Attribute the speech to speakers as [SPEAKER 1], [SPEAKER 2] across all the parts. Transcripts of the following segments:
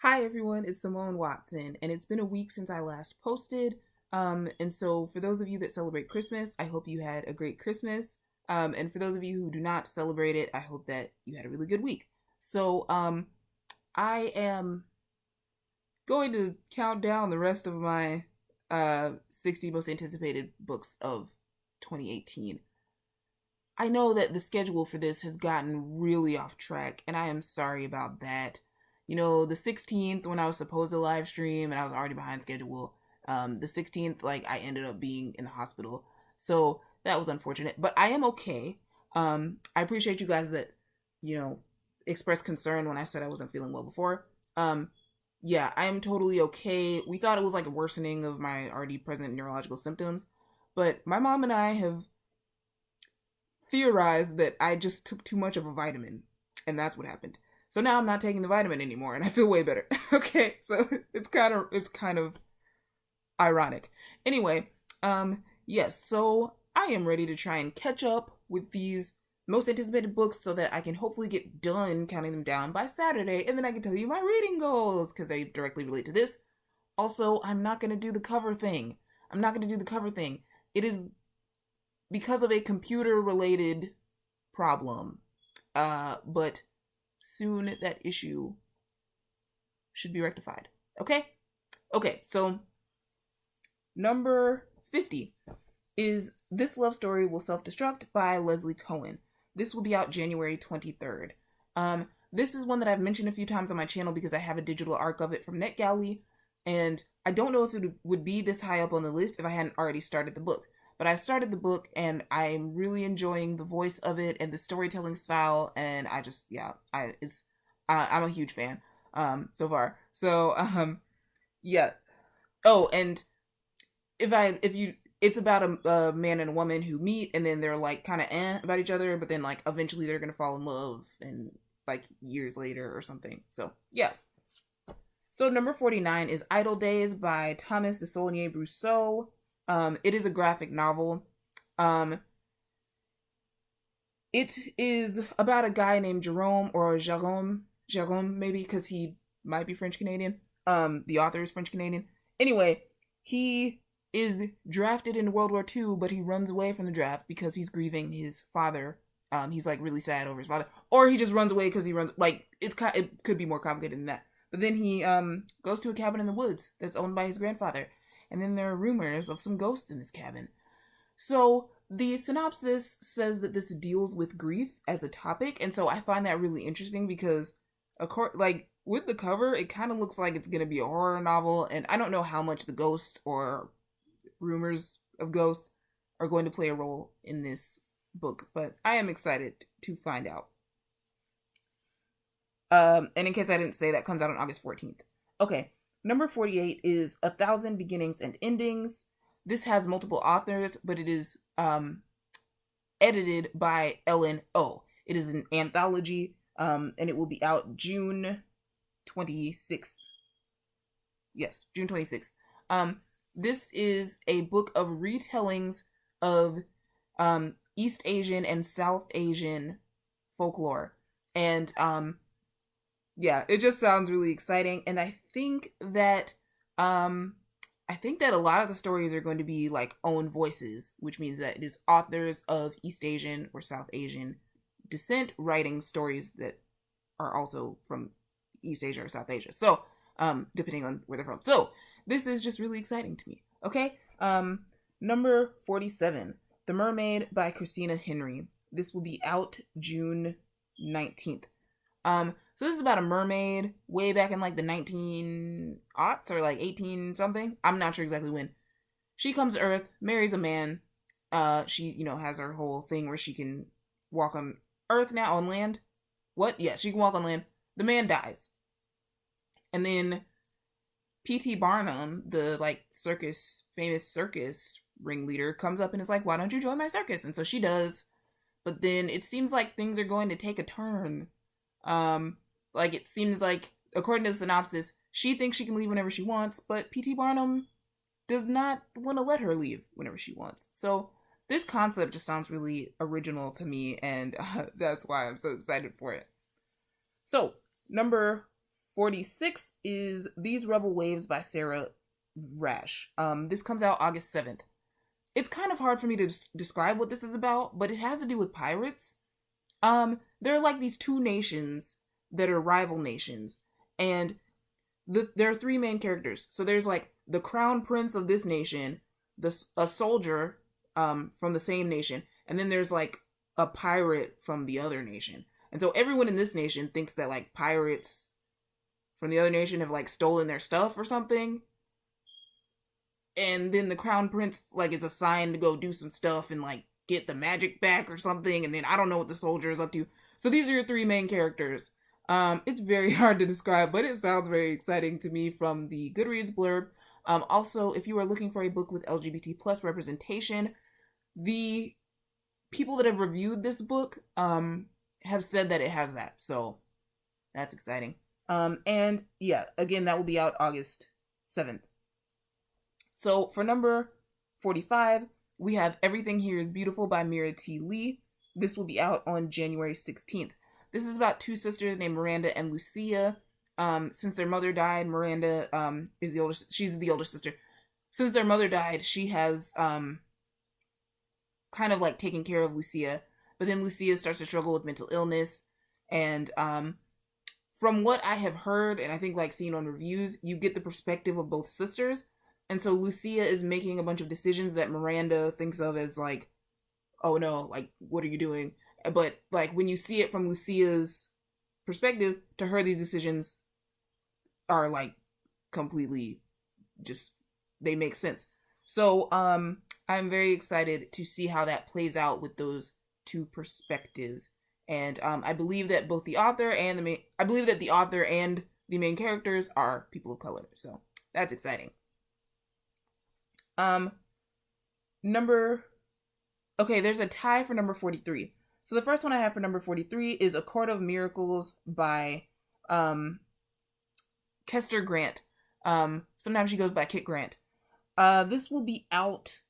[SPEAKER 1] Hi everyone, it's Simone Watson, and it's been a week since I last posted. And so for those of you that celebrate Christmas, I hope you had a great Christmas. And for those of you who do not celebrate it, I hope that you had a really good week. So I am going to count down the rest of my 60 most anticipated books of 2018. I know that the schedule for this has gotten really off track, and I am sorry about that. The 16th, when I was supposed to live stream and I was already behind schedule, the 16th, like, I ended up being in the hospital. So that was unfortunate, but I am okay. I appreciate you guys that, you know, expressed concern when I said I wasn't feeling well before. Yeah, I am totally okay. We thought it was like a worsening of my already present neurological symptoms, but my mom and I have theorized that I just took too much of a vitamin, and that's what happened. So now I'm not taking the vitamin anymore, and I feel way better. Okay, so it's kind of ironic. Anyway, yes, so I am ready to try and catch up with these most anticipated books so that I can hopefully get done counting them down by Saturday, and then I can tell you my reading goals because they directly relate to this. Also, I'm not going to do the cover thing. I'm not going to do the cover thing. It is because of a computer related problem. But soon that issue should be rectified. Okay? Okay, so number 50 is This Love Story Will Self-Destruct by Leslie Cohen. This will be out January 23rd. This is one that I've mentioned a few times on my channel because I have a digital arc of it from NetGalley, and I don't know if it would be this high up on the list if I hadn't already started the book. But I started the book and I'm really enjoying the voice of it and the storytelling style, and I'm a huge fan so far. So yeah. Oh, and if you it's about a man and a woman who meet and then they're like kind of about each other, but then like eventually they're gonna fall in love and like years later or something. So yeah. So number 49 is Idle Days by Thomas de Saulnier-Brousseau. It is a graphic novel. Um, it is about a guy named Jerome, or Jerome maybe, because he might be French Canadian. The author is French Canadian. Anyway, he is drafted into World War II, but he runs away from the draft because he's grieving his father. He's like really sad over his father, or he just runs away because he runs. Like it could be more complicated than that. But then he goes to a cabin in the woods that's owned by his grandfather, and then there are rumors of some ghosts in this cabin. So the synopsis says that this deals with grief as a topic, and so I find that really interesting because, like with the cover, it kind of looks like it's gonna be a horror novel, and I don't know how much the ghosts or rumors of ghosts are going to play a role in this book, but I am excited to find out. And in case I didn't say, that comes out on August 14th. Okay, number 48 is A Thousand Beginnings and Endings. This has multiple authors, but it is edited by Ellen O. It is an anthology, and it will be out June 26th. Yes, June 26th. This is a book of retellings of East Asian and South Asian folklore. And yeah, it just sounds really exciting. And I think that a lot of the stories are going to be like own voices, which means that it is authors of East Asian or South Asian descent writing stories that are also from East Asia or South Asia. So, depending on where they're from. So, this is just really exciting to me. Okay? Number 47, The Mermaid by Christina Henry. This will be out June 19th. So this is about a mermaid way back in like the 19 aughts or like 18 something. I'm not sure exactly when. She comes to Earth, marries a man. She, has her whole thing where she can walk on Earth now, on land. What? Yeah, she can walk on land. The man dies. And then P.T. Barnum, the like famous circus ringleader, comes up and is like, why don't you join my circus? And so she does. But then it seems like things are going to take a turn. Like it seems like, according to the synopsis, she thinks she can leave whenever she wants, but P.T. Barnum does not want to let her leave whenever she wants. So this concept just sounds really original to me, and that's why I'm so excited for it. So, number 46 is These Rebel Waves by Sarah Rash. This comes out August 7th. It's kind of hard for me to describe what this is about, but it has to do with pirates. There are like these two nations that are rival nations, and there are three main characters. So there's like the crown prince of this nation, a soldier from the same nation, and then there's like a pirate from the other nation. And so everyone in this nation thinks that like pirates from the other nation have like stolen their stuff or something. And then the crown prince like is assigned to go do some stuff and like get the magic back or something. And then I don't know what the soldier is up to. So these are your three main characters. It's very hard to describe, but it sounds very exciting to me from the Goodreads blurb. Also, if you are looking for a book with LGBT plus representation, the people that have reviewed this book have said that it has that. So that's exciting. And yeah, again, that will be out August 7th. So for number 45, we have Everything Here is Beautiful by Mira T. Lee. This will be out on January 16th. This is about two sisters named Miranda and Lucia. Since their mother died, Miranda is the older. She's the older sister. Since their mother died, she has kind of like taken care of Lucia. But then Lucia starts to struggle with mental illness. And from what I have heard, and I think like seen on reviews, you get the perspective of both sisters. And so Lucia is making a bunch of decisions that Miranda thinks of as like, oh no, like, what are you doing? But like when you see it from Lucia's perspective, to her these decisions are like completely just, they make sense. So I'm very excited to see how that plays out with those two perspectives. And I believe that both the author and the main characters are people of color. So that's exciting. There's a tie for number 43. So the first one I have for number 43 is A Court of Miracles by Kester Grant. Sometimes she goes by Kit Grant. This will be out,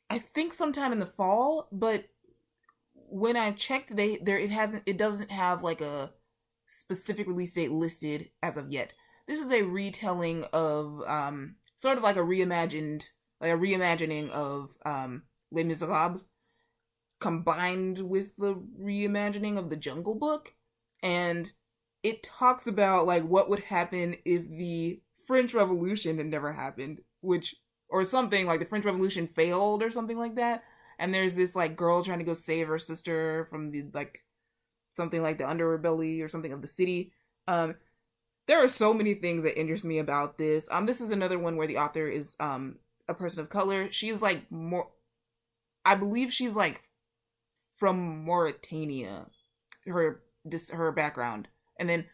[SPEAKER 1] I think, sometime in the fall, but when I checked, it doesn't have like a specific release date listed as of yet. This is a retelling of sort of like a reimagining of Les Miserables, combined with the reimagining of the Jungle Book. And it talks about like what would happen if the French Revolution had never happened, or something like the French Revolution failed or something like that. And there's this like girl trying to go save her sister from the like something like the underbelly or something of the city. There are so many things that interest me about this. This is another one where the author is a person of color. She's like I believe she's like from Mauritania, her background. And then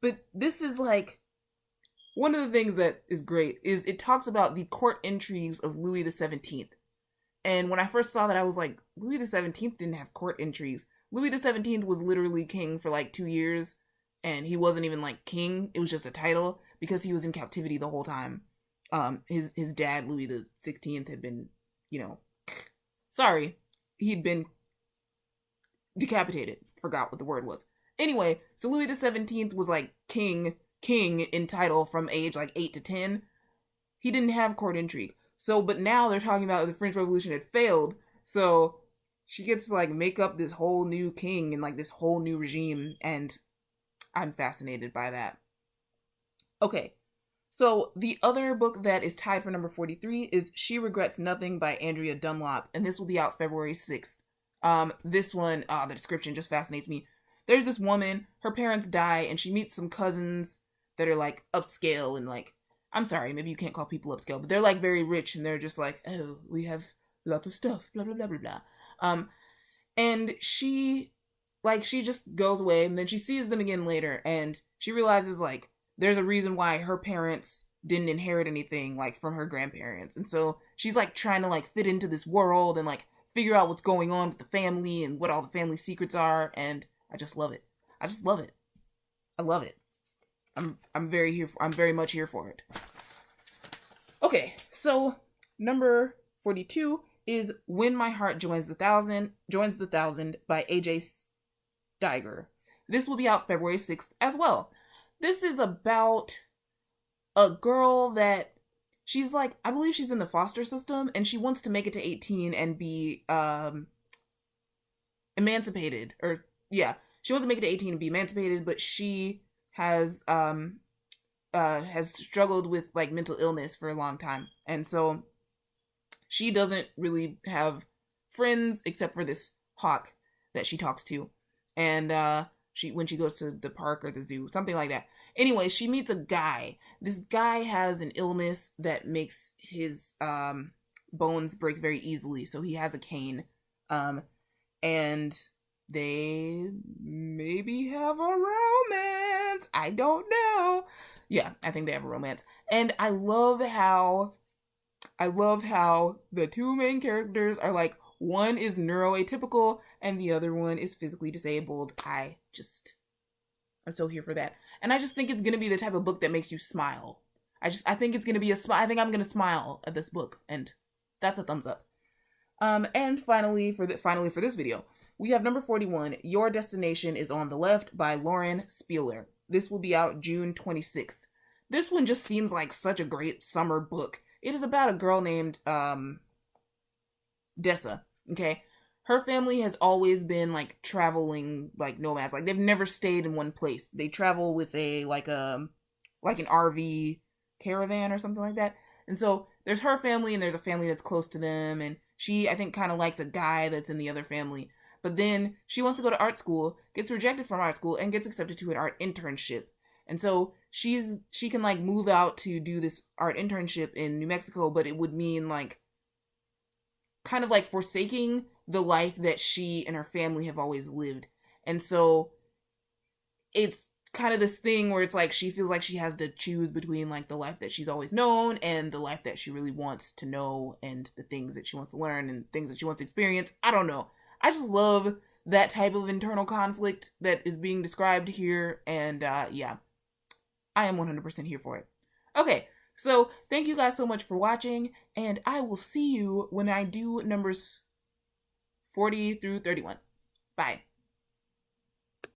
[SPEAKER 1] but this is like, one of the things that is great is it talks about the court intrigues of Louis XVII. And when I first saw that, I was like, Louis XVII didn't have court intrigues. Louis XVII was literally king for like 2 years, and he wasn't even like king. It was just a title because he was in captivity the whole time. His dad, Louis XVI, had been, he'd been decapitated. Forgot what the word was. Anyway, so Louis XVII was like king in title from age like 8 to 10. He didn't have court intrigue. So, but now they're talking about the French Revolution had failed. So she gets to like make up this whole new king and like this whole new regime. And I'm fascinated by that. Okay. So the other book that is tied for number 43 is She Regrets Nothing by Andrea Dunlop. And this will be out February 6th. This one, the description just fascinates me. There's this woman, her parents die, and she meets some cousins that are like upscale and like, I'm sorry, maybe you can't call people upscale, but they're like very rich and they're just like, oh, we have lots of stuff, blah, blah, blah, blah, blah. And she just goes away, and then she sees them again later, and she realizes like there's a reason why her parents didn't inherit anything like from her grandparents. And so she's like trying to like fit into this world and like figure out what's going on with the family and what all the family secrets are. And I just love it. I just love it. I love it. I'm very much here for it. Okay, so number 42 is When My Heart Joins the Thousand by AJ Steiger. This will be out February 6th as well. This is about a girl that she's like, I believe she's in the foster system, and she wants to make it to 18 and be emancipated. Or yeah, she wants to make it to 18 and be emancipated, but she has struggled with like mental illness for a long time, and so she doesn't really have friends except for this hawk that she talks to, and she when she goes to the park or the zoo, something like that. Anyway, she meets a guy. This guy has an illness that makes his bones break very easily, so he has a cane, and they maybe have a romance. I don't know. Yeah, I think they have a romance. And I love how the two main characters are like, one is neuroatypical and the other one is physically disabled. I'm so here for that. And I just think it's going to be the type of book that makes you smile. I think it's going to be I think I'm going to smile at this book, and that's a thumbs up. And finally for this video, we have number 41, Your Destination is on the Left by Lauren Spieler. This will be out June 26th. This one just seems like such a great summer book. It is about a girl named Dessa, okay? Her family has always been like traveling like nomads. Like they've never stayed in one place. They travel with an RV caravan or something like that. And so there's her family and there's a family that's close to them, and she, I think, kind of likes a guy that's in the other family. But then she wants to go to art school, gets rejected from art school, and gets accepted to an art internship. And so she can like move out to do this art internship in New Mexico, but it would mean like kind of like forsaking the life that she and her family have always lived. And so it's kind of this thing where it's like she feels like she has to choose between like the life that she's always known and the life that she really wants to know, and the things that she wants to learn and things that she wants to experience. I don't know. I just love that type of internal conflict that is being described here, and yeah, I am 100% here for it. Okay, so thank you guys so much for watching, and I will see you when I do numbers 40 through 31. Bye.